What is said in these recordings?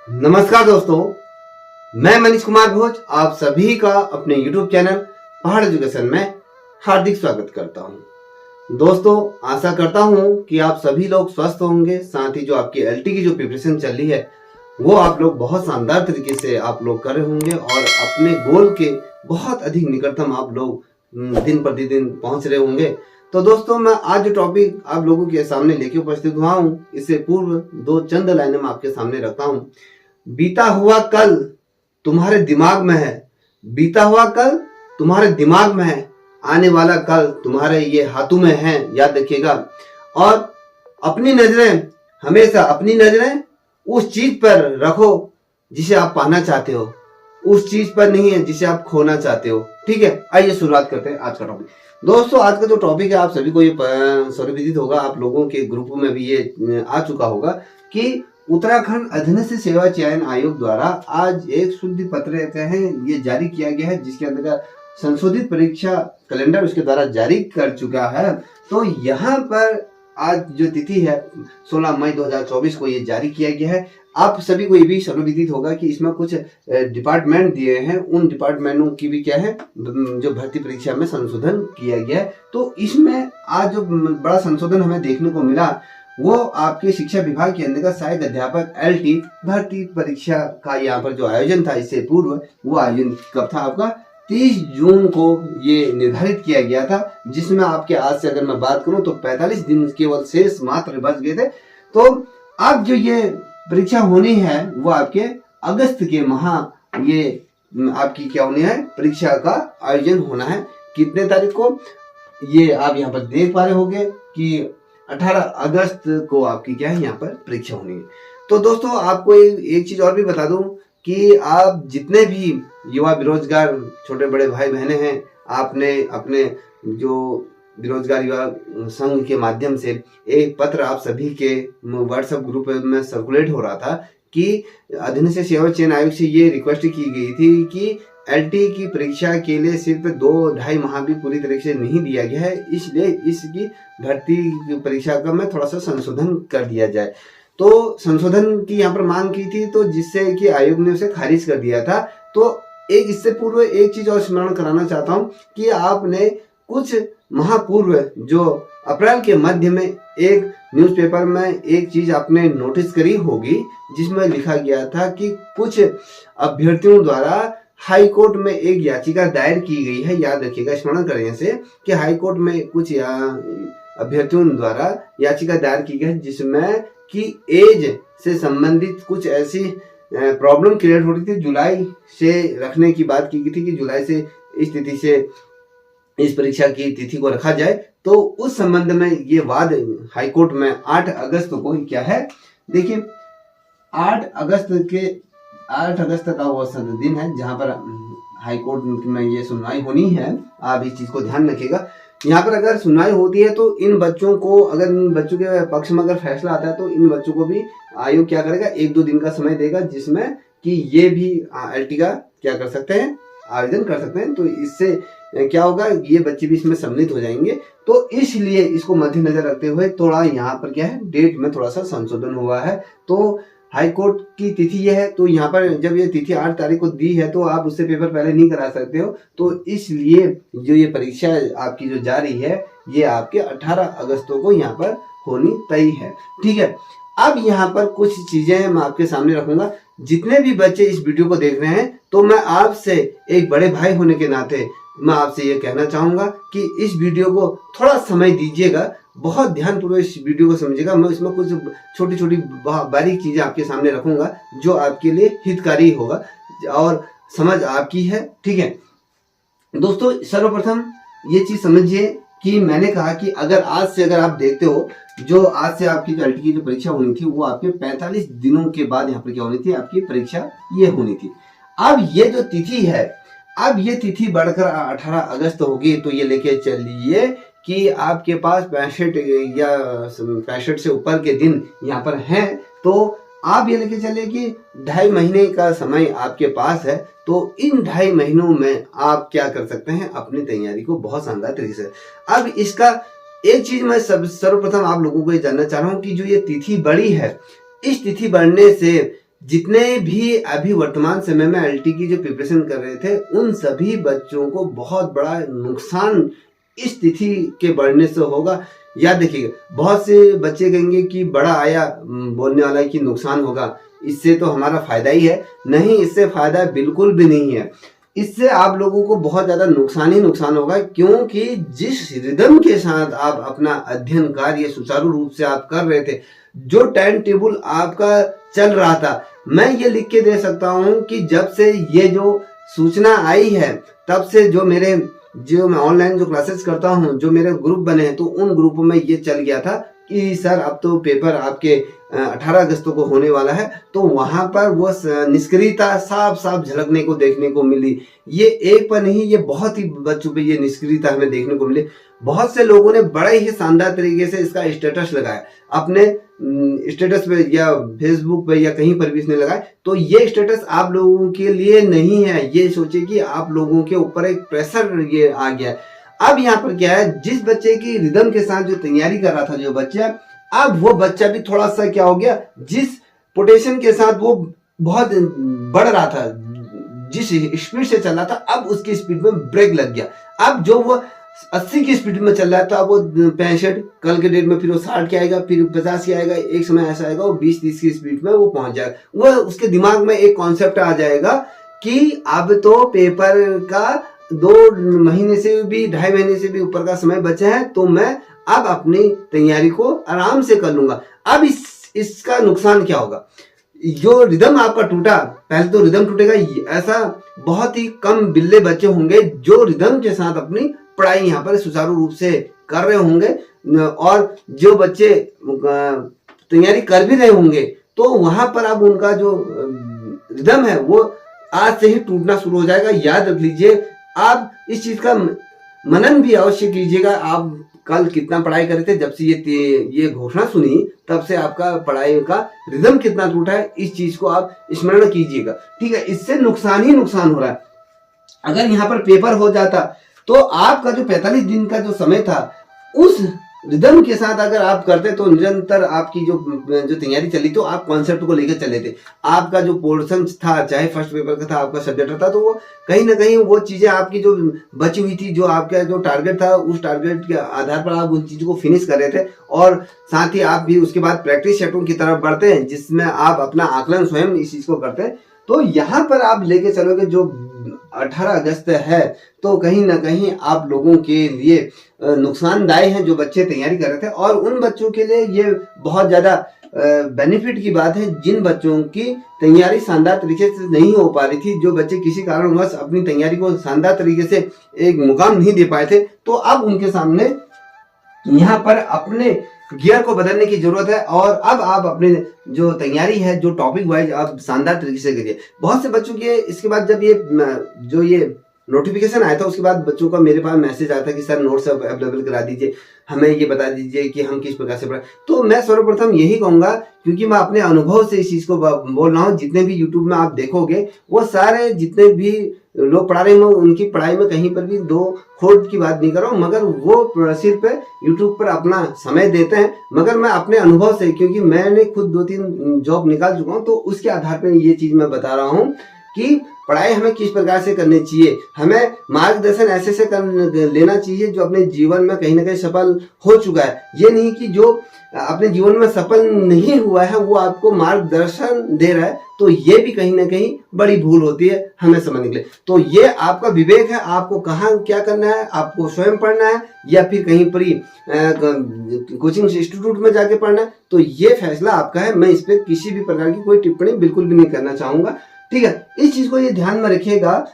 नमस्कार दोस्तों, मैं मनीष कुमार भोज आप सभी का अपने YouTube चैनल पहाड़ एजुकेशन में हार्दिक स्वागत करता हूं। दोस्तों, आशा करता हूं कि आप सभी लोग स्वस्थ होंगे। साथ ही जो आपकी एलटी की जो प्रिपरेशन चल रही है वो आप लोग बहुत शानदार तरीके से आप लोग कर रहे होंगे और अपने गोल के बहुत अधिक निकटतम आप लोग दिन प्रतिदिन पहुंच रहे होंगे। तो दोस्तों, मैं आज जो टॉपिक आप लोगों के सामने लेके उपस्थित हुआ हूं, इससे पूर्व दो चंद लाइनें मैं आपके सामने रखता हूं। बीता हुआ कल तुम्हारे दिमाग में है, बीता हुआ कल तुम्हारे दिमाग में है, आने वाला कल तुम्हारे ये हाथों में है, याद रखिएगा। और अपनी नजरें उस चीज पर रखो जिसे आप पाना चाहते हो, उस चीज पर नहीं है जिसे आप खोना चाहते हो। ठीक है, आइए शुरुआत करते हैं आज का टॉपिक। दोस्तों, आज का जो टॉपिक है आप सभी को ये सर्वविदित होगा, आप लोगों के ग्रुप में भी ये आ चुका होगा कि उत्तराखंड अधीनस्थ सेवा चयन आयोग द्वारा आज एक शुद्ध पत्र ये जारी किया गया है, जिसके अंतर्गत संशोधित परीक्षा कैलेंडर उसके द्वारा जारी कर चुका है। तो यहाँ पर आज जो तिथि है 16 मई 2024 को ये जारी किया गया है। आप सभी को ये भी सर्वविदित होगा कि इसमें कुछ डिपार्टमेंट दिए हैं, उन डिपार्टमेंटों की भी क्या है जो भर्ती परीक्षा में संशोधन किया गया है। तो इसमें आज जो बड़ा संशोधन हमें देखने को मिला वो आपके शिक्षा विभाग के अंतर्गत सहायक अध्यापक एलटी भर्ती परीक्षा का यहाँ पर जो आयोजन था इससे पूर्व, वो आयोजन कब था आपका 30 जून को ये निर्धारित किया गया था, जिसमें आपके आज से अगर मैं बात करूं तो 45 दिन केवल शेष मात्र बच गए थे। तो अब जो ये परीक्षा होनी है वो आपके अगस्त के माह ये आपकी क्या होनी है, परीक्षा का आयोजन होना है। कितने तारीख को ये आप यहाँ पर देख पा रहे होंगे कि 18 अगस्त को आपकी क्या है यहाँ पर परीक्षा होनी है। तो दोस्तों, आपको एक चीज और भी बता दूं कि आप जितने भी युवा बेरोजगार छोटे बड़े भाई बहने हैं, आपने अपने जो बेरोजगार युवा संघ के माध्यम से एक पत्र आप सभी के व्हाट्सएप ग्रुप में सर्कुलेट हो रहा था कि अधीनस्थ सेवा चयन आयोग से ये रिक्वेस्ट की गई थी कि एलटी की परीक्षा के लिए सिर्फ 2-2.5 माह भी पूरी तरीके से नहीं दिया गया है, इसलिए इसकी भर्ती परीक्षा का में थोड़ा सा संशोधन कर दिया जाए। तो संशोधन की यहाँ पर मांग की थी, तो जिससे कि आयोग ने उसे खारिज कर दिया था। तो एक इससे पूर्व एक चीज और स्मरण कराना चाहता हूँ कि आपने कुछ माह पूर्व जो अप्रैल के मध्य में एक न्यूज़पेपर में एक चीज आपने नोटिस करी होगी, जिसमें लिखा गया था कि कुछ अभ्यर्थियों द्वारा हाई कोर्ट में एक याचिका दायर की गई है। याद रखिएगा, स्मरण करें से कि हाई कोर्ट में कुछ अभ्यर्थियों द्वारा याचिका दायर की गई है, जिसमें कि एज से संबंधित कुछ ऐसी प्रॉब्लम क्रिएट हो रही थी। जुलाई से रखने की बात की गई थी कि जुलाई से इस तिथि से इस परीक्षा की तिथि को रखा जाए। तो उस संबंध में ये वाद हाई कोर्ट में 8 अगस्त को क्या है, देखिए 8 अगस्त का वो दिन है जहां पर हाई कोर्ट में ये सुनवाई होनी है। आप इस चीज को ध्यान रखिएगा। यहाँ पर अगर सुनवाई होती है तो इन बच्चों को, अगर इन बच्चों के पक्ष में अगर फैसला आता है तो इन बच्चों को भी आयोग क्या करेगा, 1-2 दिन का समय देगा, जिसमें कि ये भी एलटी का क्या कर सकते हैं, आवेदन कर सकते हैं। तो इससे क्या होगा, ये बच्चे भी इसमें सम्मिलित हो जाएंगे। तो इसलिए इसको मद्देनजर रखते हुए थोड़ा यहाँ पर क्या है, डेट में थोड़ा सा संशोधन हुआ है। तो हाई कोर्ट की तिथि यह है, तो यहाँ पर जब ये तिथि 8 तारीख को दी है तो आप उससे पेपर पहले नहीं करा सकते हो। तो इसलिए जो ये परीक्षा आपकी जो जा रही है ये आपके 18 अगस्त को यहाँ पर होनी तय है। ठीक है, अब यहाँ पर कुछ चीजें मैं आपके सामने रखूंगा। जितने भी बच्चे इस वीडियो को देख रहे हैं, तो मैं आपसे एक बड़े भाई होने के नाते मैं आपसे ये कहना चाहूंगा कि इस वीडियो को थोड़ा समय दीजिएगा, बहुत ध्यानपूर्वक इस वीडियो को समझिएगा। मैं इसमें कुछ छोटी छोटी बारीक चीजें आपके सामने रखूंगा जो आपके लिए हितकारी होगा और समझ आपकी है। ठीक है दोस्तों, सर्वप्रथम ये चीज समझिए कि मैंने कहा कि अगर आज से अगर आप देखते हो, जो आज से आपकी एलटी की जो परीक्षा होनी थी वो आपके 45 दिनों के बाद यहाँ पर क्या होनी थी, आपकी परीक्षा ये होनी थी। अब ये जो तिथि है, अब ये तिथि बढ़कर 18 अगस्त होगी। तो ये लेके चलिए कि आपके पास 65 से ऊपर के दिन यहाँ पर हैं। तो आप ये लेके चलिए कि 2.5 महीने का समय आपके पास है। तो इन 2.5 महीनों में आप क्या कर सकते हैं, अपनी तैयारी को बहुत शानदार तरीके से। अब इसका एक चीज मैं सर्वप्रथम आप लोगों को ये जानना चाह रहा हूँ कि जो ये तिथि बढ़ी है, इस तिथि बढ़ने से जितने भी अभी वर्तमान समय में एलटी की जो प्रिपरेशन कर रहे थे उन सभी बच्चों को बहुत बड़ा नुकसान इस तिथि के बढ़ने से होगा। याद देखिएगा, बहुत से बच्चे कहेंगे कि बड़ा आया बोलने वाला है कि नुकसान होगा, इससे तो हमारा फायदा ही है। नहीं, इससे फायदा बिल्कुल भी नहीं है। इससे आप लोगों को बहुत ज्यादा नुकसान ही नुकसान होगा, क्योंकि जिस रिदम के साथ आप अपना अध्ययन कार्य सुचारू रूप से आप कर रहे थे, जो टाइम टेबल आपका चल रहा था, मैं ये लिख के दे सकता हूँ कि जब से ये जो सूचना आई है तब से जो मैं ऑनलाइन जो क्लासेस करता हूँ, जो मेरे ग्रुप बने हैं, तो उन ग्रुपों में ये चल गया था कि सर अब तो पेपर आपके 18 अगस्त को होने वाला है। तो वहां पर वो निष्क्रियता साफ साफ झलकने को देखने को मिली। ये एक पर नहीं, ये बहुत ही बच्चों पे ये निष्क्रियता हमें देखने को मिली। बहुत से लोगों ने बड़े ही शानदार तरीके से इसका स्टेटस लगाया अपने स्टेटस पे या फेसबुक पे या कहीं पर भी इसने लगाया। तो ये स्टेटस आप लोगों के लिए नहीं है, ये सोचिए कि आप लोगों के ऊपर एक प्रेशर ये आ गया है। अब यहाँ पर क्या है, जिस बच्चे की रिदम के साथ जो तैयारी कर रहा था जो बच्चा, अब वो बच्चा भी थोड़ा सा क्या हो गया, जिस पोटेंशियल के साथ वो बहुत बढ़ रहा था, जिस स्पीड से चल रहा था, अब उसकी स्पीड में ब्रेक लग गया। अब जो वो 80 की स्पीड में चल रहा था, अब वो 65, कल के डेट में फिर वो 60 के आएगा, फिर 50 की आएगा, एक समय ऐसा आएगा वो 20-30 की स्पीड में वो पहुंच जाएगा। वो उसके दिमाग में एक कॉन्सेप्ट आ जाएगा कि अब तो पेपर का 2 महीने से भी 2.5 महीने से भी ऊपर का समय बचा है, तो मैं अब अपनी तैयारी को आराम से कर लूंगा। अब इसका नुकसान क्या होगा, जो रिदम आपका टूटा, पहले तो रिदम टूटेगा, ऐसा बहुत ही कम बिल्ले बच्चे होंगे जो रिदम के साथ अपनी पढ़ाई यहाँ पर सुचारू रूप से कर रहे होंगे। और जो बच्चे तैयारी कर भी रहे होंगे, तो वहां पर अब उनका जो रिदम है वो आज से ही टूटना शुरू हो जाएगा। याद रख लीजिए, आप इस चीज का मनन भी अवश्य कीजिएगा। आप कल कितना पढ़ाई करे थे, जब से ये घोषणा सुनी तब से आपका पढ़ाई का रिदम कितना टूटा है, इस चीज को आप स्मरण कीजिएगा। ठीक है, इससे नुकसान ही नुकसान हो रहा है। अगर यहाँ पर पेपर हो जाता तो आपका जो 45 दिन का जो समय था, उस रिदम के साथ अगर आप करते तो निरंतर आपकी जो तैयारी चली, तो आप कॉन्सेप्ट को लेकर चले थे। आपका जो पोर्शन था, चाहे फर्स्ट पेपर का था, आपका सब्जेक्ट था, तो वो कहीं ना कहीं वो चीजें आपकी जो बची हुई थी, जो आपका जो टारगेट था, उस टारगेट के आधार पर आप उन चीजों को फिनिश कर रहे थे। और साथ ही आप भी उसके बाद प्रैक्टिस सेटों की तरफ बढ़ते हैं, जिसमें आप अपना आकलन स्वयं इस चीज को करते हैं। तो यहाँ पर आप लेके चलोगे जो 18 अगस्त है, तो कहीं ना कहीं आप लोगों के लिए नुकसानदायक है जो बच्चे तैयारी कर रहे थे। और उन बच्चों के लिए ये बहुत ज्यादा बेनिफिट की बात है जिन बच्चों की तैयारी शानदार तरीके से नहीं हो पा रही थी, जो बच्चे किसी कारणवश अपनी तैयारी को शानदार तरीके से एक मुकाम नहीं दे पाए थे। तो अब उनके सामने यहाँ पर अपने गियर को बदलने की जरूरत है। और अब आप अपने जो तैयारी है, जो टॉपिक वाइज आप शानदार तरीके से करिए। बहुत से बच्चों के इसके बाद जब ये नोटिफिकेशन आया था, उसके बाद बच्चों का मेरे पास मैसेज आया था कि सर नोट्स अवेलेबल करा दीजिए, हमें ये बता दीजिए कि हम किस प्रकार से पढ़ें। तो मैं सर्वप्रथम यही कहूंगा, क्योंकि मैं अपने अनुभव से इस चीज को बोल रहा हूँ। जितने भी यूट्यूब में आप देखोगे, वो सारे जितने भी लोग पढ़ा रहे हैं, उनकी पढ़ाई में कहीं पर भी 2 खोट की बात नहीं कर रहा हूँ, मगर वो सिर्फ यूट्यूब पर अपना समय देते हैं। मगर मैं अपने अनुभव से, क्योंकि मैंने खुद 2-3 जॉब निकाल चुका हूँ, तो उसके आधार पर ये चीज मैं बता रहा हूँ कि पढ़ाई हमें किस प्रकार से करनी चाहिए। हमें मार्गदर्शन ऐसे से लेना चाहिए जो अपने जीवन में कहीं ना कहीं सफल हो चुका है। ये नहीं कि जो अपने जीवन में सफल नहीं हुआ है वो आपको मार्गदर्शन दे रहा है, तो ये भी कहीं ना कहीं बड़ी भूल होती है हमें समझने के लिए। तो ये आपका विवेक है, आपको कहाँ क्या करना है, आपको स्वयं पढ़ना है या फिर कहीं पर ही कोचिंग इंस्टीट्यूट में जाके पढ़ना है, तो ये फैसला आपका है। मैं इस पर किसी भी प्रकार की कोई टिप्पणी बिल्कुल भी नहीं करना चाहूंगा। ठीक है, इस चीज को ये ध्यान में रखिएगा।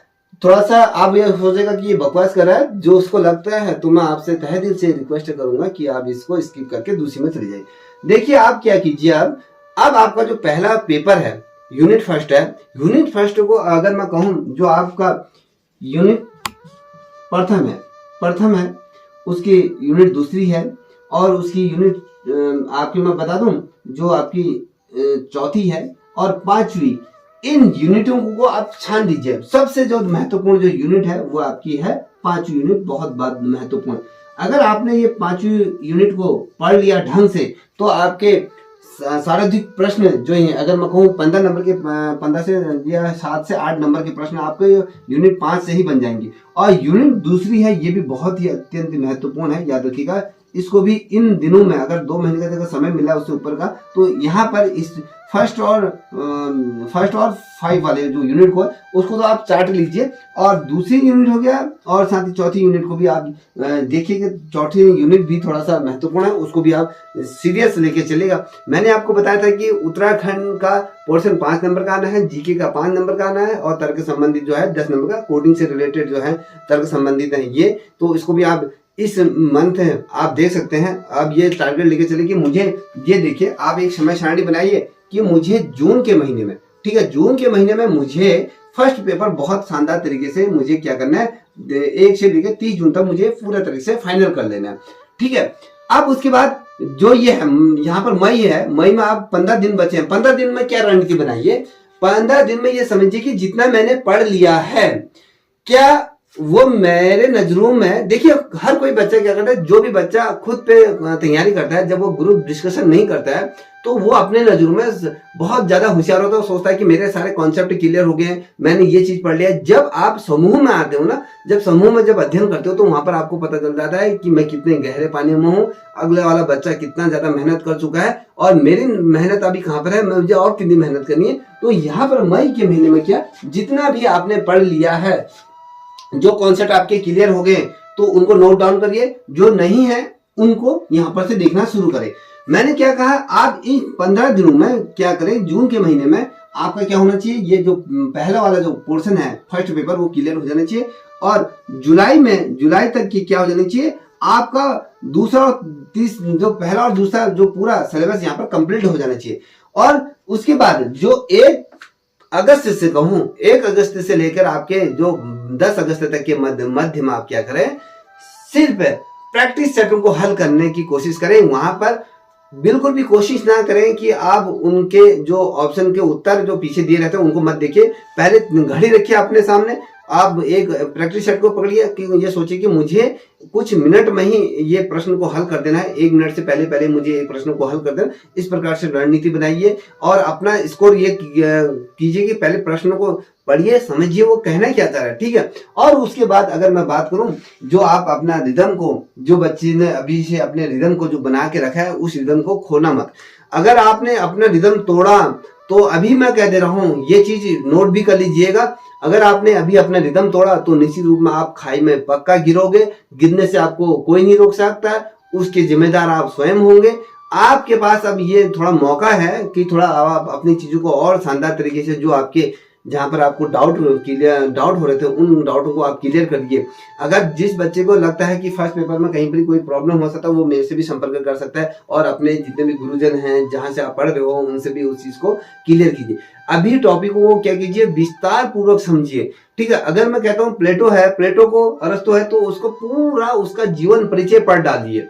थोड़ा सा आप ये सोचेगा कि ये बकवास कर रहा है, जो उसको लगता है, तो मैं आपसे तहे दिल से रिक्वेस्ट करूंगा कि आप इसको स्किप करके दूसरी में चले जाइए। देखिए, आप क्या कीजिए, अब आपका जो पहला पेपर है, यूनिट फर्स्ट है। यूनिट फर्स्ट को अगर मैं कहूं, जो आपका यूनिट प्रथम है, उसकी यूनिट दूसरी है, और उसकी यूनिट आपकी मैं बता दूं, जो आपकी चौथी है और 5वीं, इन यूनिटों को आप छान दीजिए। सबसे जो महत्वपूर्ण जो यूनिट है वो आपकी है 5वीं यूनिट, बहुत महत्वपूर्ण। अगर आपने ये 5वीं यूनिट को पढ़ लिया ढंग से, तो आपके सर्वाधिक प्रश्न जो है, अगर मैं कहूँ 15 नंबर के 15 से या 7 से 8 नंबर के प्रश्न आपके यूनिट 5 से ही बन जाएंगे। और यूनिट दूसरी है, ये भी बहुत ही अत्यंत महत्वपूर्ण है, याद रखिएगा। इसको भी इन दिनों में अगर 2 महीने का समय मिला उससे ऊपर का, तो यहाँ पर इस फर्स्ट और 5 वाले जो यूनिट को उसको तो आप चार्ट लीजिए, और दूसरी यूनिट हो गया और साथ ही चौथी यूनिट को भी आप देखिए कि चौथी यूनिट भी थोड़ा सा महत्वपूर्ण है, उसको भी आप सीरियस लेके चलेगा। मैंने आपको बताया था कि उत्तराखंड का पोर्शन 5 नंबर का आना है, जीके का 5 नंबर का आना है, और तर्क संबंधित जो है 10 नंबर का, कोडिंग से रिलेटेड जो है तर्क संबंधित है ये। तो इसको भी आप इस मंथ आप देख सकते हैं। अब ये टारगेट लेके चले कि मुझे ये देखिए, आप एक समय सारणी बनाइए कि मुझे जून के महीने में, ठीक है, जून के महीने में मुझे फर्स्ट पेपर बहुत शानदार तरीके से मुझे क्या करना है, 1 से लेकर 30 जून तक मुझे पूरा तरीके से फाइनल कर लेना है, ठीक है। अब उसके बाद जो ये है, यहाँ पर मई है, मई में आप 15 दिन बचे हैं। 15 दिन में क्या रणनीति बनाइए, 15 दिन में ये समझिए कि जितना मैंने पढ़ लिया है, क्या वो मेरे नजरों में, देखिए हर कोई बच्चा क्या करता है, जो भी बच्चा खुद पे तैयारी करता है, जब वो ग्रुप डिस्कशन नहीं करता है तो वो अपने नजरों में बहुत ज्यादा होशियार होता है, सोचता है कि मेरे सारे कॉन्सेप्ट क्लियर हो गए, मैंने ये चीज पढ़ लिया। जब आप समूह में आते हो ना, जब समूह में जब अध्ययन करते हो, तो वहां पर आपको पता चल जाता है कि मैं कितने गहरे पानी में हूँ, अगले वाला बच्चा कितना ज्यादा मेहनत कर चुका है और मेरी मेहनत अभी कहाँ पर है, मुझे और कितनी मेहनत करनी है। तो यहाँ पर मई के महीने में क्या, जितना भी आपने पढ़ लिया है, जो कॉन्सेप्ट आपके क्लियर हो गए तो उनको नोट डाउन करिए, जो नहीं है उनको यहाँ पर से देखना शुरू करें। मैंने क्या कहा, आप इन 15 दिनों में क्या करें, जून के महीने में आपका क्या होना चाहिए, ये जो पहला वाला जो पोर्शन है फर्स्ट पेपर वो क्लियर हो जाना चाहिए, और जुलाई तक की क्या हो जानी चाहिए, आपका दूसरा और तीसरा, जो पहला और दूसरा जो पूरा सिलेबस यहाँ पर कंप्लीट हो जाना चाहिए। और उसके बाद जो 1 अगस्त से कहूं, 1 अगस्त से लेकर आपके जो 10 अगस्त तक के मध्य में आप क्या करें, सिर्फ प्रैक्टिस सेटों को हल करने की कोशिश करें। वहां पर बिल्कुल भी कोशिश ना करें कि आप उनके जो ऑप्शन के उत्तर जो पीछे दिए रहते हैं उनको मत देखिए, पहले घड़ी रखिए अपने सामने, आप एक प्रैक्टिस सेट को पकड़िए कि ये सोचिए कि मुझे कुछ मिनट में ही ये प्रश्न को हल कर देना है, 1 मिनट से पहले मुझे एक प्रश्न को हल कर देना। इस प्रकार से रणनीति बनाइए और अपना स्कोर ये कीजिए कि पहले प्रश्न को पढ़िए, समझिए वो कहना क्या चाह रहा है, ठीक है। और उसके बाद अगर मैं बात करूं, जो आप अपना रिदम को, जो बच्चे ने अभी से अपने रिदम को जो बना के रखा है, उस रिदम को खोना मत। अगर आपने अपना रिदम तोड़ा तो अभी मैं कह दे रहा हूं, ये चीज नोट भी कर लीजिएगा, अगर आपने अभी अपना रिदम तोड़ा तो निश्चित रूप में आप खाई में पक्का गिरोगे। गिरने से आपको कोई नहीं रोक सकता, उसके जिम्मेदार आप स्वयं होंगे। आपके पास अब ये थोड़ा मौका है कि थोड़ा आप अपनी चीजों को और शानदार तरीके से, जो आपके जहां पर आपको डाउट हो रहे थे, उन डाउटों को आप क्लियर करिए। अगर जिस बच्चे को लगता है कि फर्स्ट पेपर में कहीं पर कोई प्रॉब्लम हो सकता है, वो मेरे से भी संपर्क कर सकता है, और अपने जितने भी गुरुजन हैं जहां से आप पढ़ रहे हो उनसे भी उस चीज को क्लियर कीजिए। अभी टॉपिक को क्या कीजिए, विस्तार पूर्वक समझिए, ठीक है। अगर मैं कहता हूँ प्लेटो है, प्लेटो को अरस्तु है, तो उसको पूरा उसका जीवन परिचय पढ़ डालिए,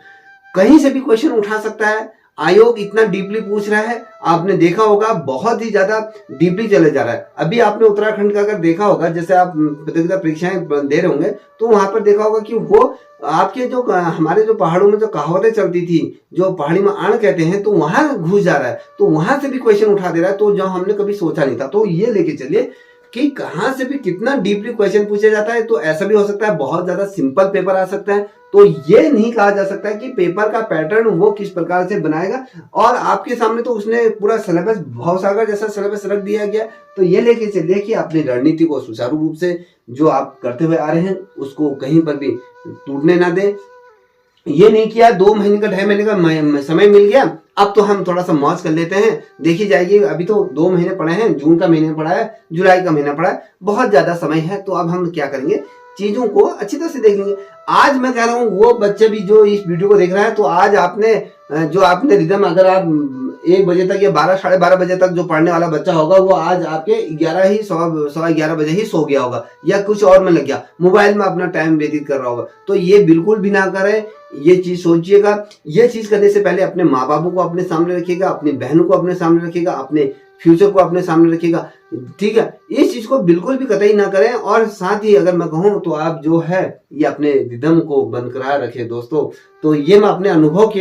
कहीं से भी क्वेश्चन उठा सकता है। आयोग इतना डीपली पूछ रहा है, आपने देखा होगा बहुत ही ज्यादा डीपली चले जा रहा है। अभी आपने उत्तराखंड का अगर देखा होगा, जैसे आप प्रतियोगिता परीक्षाएं दे रहे होंगे, तो वहां पर देखा होगा कि वो आपके जो हमारे जो पहाड़ों में जो कहावतें चलती थी, जो पहाड़ी में आण कहते हैं, तो वहां घुस जा रहा है, तो वहां से भी क्वेश्चन उठा दे रहा है, तो जो हमने कभी सोचा नहीं था। तो ये लेके चलिए कि कहां से भी कितना डीपली क्वेश्चन पूछा जाता है। तो ऐसा भी हो सकता है बहुत ज्यादा सिंपल पेपर आ सकता है, तो ये नहीं कहा जा सकता कि पेपर का पैटर्न वो किस प्रकार से बनाएगा। और आपके सामने तो उसने पूरा सिलेबस भवसागर जैसा सिलेबस रख दिया गया। तो ये लेके चलिए कि अपनी रणनीति को सुचारू रूप से जो आप करते हुए आ रहे हैं उसको कहीं पर भी टूटने ना दे। ये नहीं किया 2 महीने का 2.5 महीने का समय मिल गया, अब तो हम थोड़ा सा मौज कर लेते हैं, देखी जाएगी। अभी तो 2 महीने पड़े हैं, जून का महीना पड़ा है, जुलाई का महीना पड़ा है, बहुत ज्यादा समय है। तो अब हम क्या करेंगे, चीजों को अच्छी तरह से देख लेंगे। आज मैं कह रहा हूँ वो बच्चे भी जो इस वीडियो को देख रहा है, तो आज आपने रिदम, अगर आप 1 बजे तक या 12 साढ़े 12 बजे तक जो पढ़ने वाला बच्चा होगा, वो आज आपके 11 बजे ही सो गया होगा, या कुछ और में लग गया, मोबाइल में अपना टाइम व्यतीत कर रहा होगा। तो ये बिल्कुल भी ना करें, ये चीज सोचिएगा। ये चीज करने से पहले अपने माँ बापों को अपने सामने रखिएगा, अपनी बहनों को अपने सामने रखिएगा, अपने फ्यूचर को अपने सामने रखिएगा, ठीक है। इस चीज को बिल्कुल भी कतई ना करें। और साथ ही अगर मैं कहूँ तो आप जो है ये अपने रिदम को बरकरार रखें दोस्तों। तो ये मैं अपने अनुभव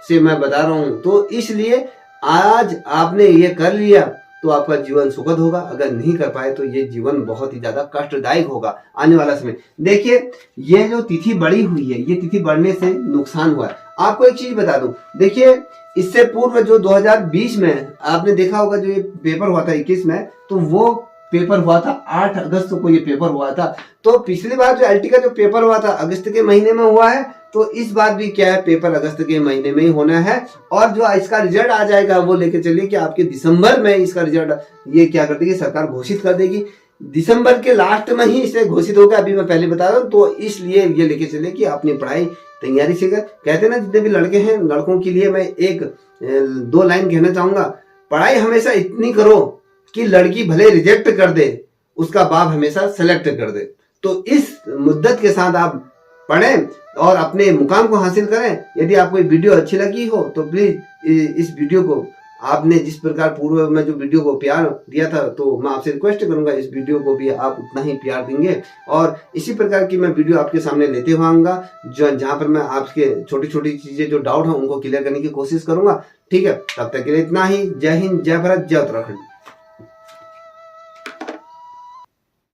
से मैं बता रहा हूँ। तो इसलिए आज आपने ये कर लिया तो आपका जीवन सुखद होगा, अगर नहीं कर पाए तो ये जीवन बहुत ही ज्यादा कष्टदायक होगा आने वाला समय। देखिए ये जो तिथि बढ़ी हुई है, ये तिथि बढ़ने से नुकसान हुआ है। आपको एक चीज बता दूं, देखिए इससे पूर्व जो 2020 में आपने देखा होगा जो ये पेपर हुआ था 21 में, तो वो पेपर हुआ था 8 अगस्त को ये पेपर हुआ था। तो पिछली बार जो एलटी का जो पेपर हुआ था अगस्त के महीने में हुआ है, तो इस बार भी क्या है पेपर अगस्त के महीने में ही होना है। और जो इसका रिजल्ट आ जाएगा वो लेके चलिए कि आपके दिसंबर में इसका रिजल्ट ये क्या कर देगी, सरकार घोषित कर देगी। दिसंबर के लास्ट में ही इसे घोषित होगा, अभी मैं पहले बता रहा हूँ। तो इसलिए ये लेके चलिए कि अपनी पढ़ाई तैयारी से कर। कहते हैं ना जितने भी लड़के हैं, लड़कों के लिए मैं एक 2 लाइन कहना चाहूंगा, पढ़ाई हमेशा इतनी करो कि लड़की भले रिजेक्ट कर दे, उसका बाप हमेशा सेलेक्ट कर दे। तो इस मुद्दत के साथ आप पढ़ें और अपने मुकाम को हासिल करें। यदि आपको ये वीडियो अच्छी लगी हो तो प्लीज इस वीडियो को, आपने जिस प्रकार पूर्व में जो वीडियो को प्यार दिया था, तो मैं आपसे रिक्वेस्ट करूंगा इस वीडियो को भी आप उतना ही प्यार देंगे। और इसी प्रकार की मैं वीडियो आपके सामने लेते हुए आऊंगा, जहां पर मैं आपके छोटी छोटी चीजें जो डाउट है उनको क्लियर करने की कोशिश करूंगा। ठीक है, तब तक के लिए इतना ही। जय हिंद, जय भारत, जय उत्तराखंड।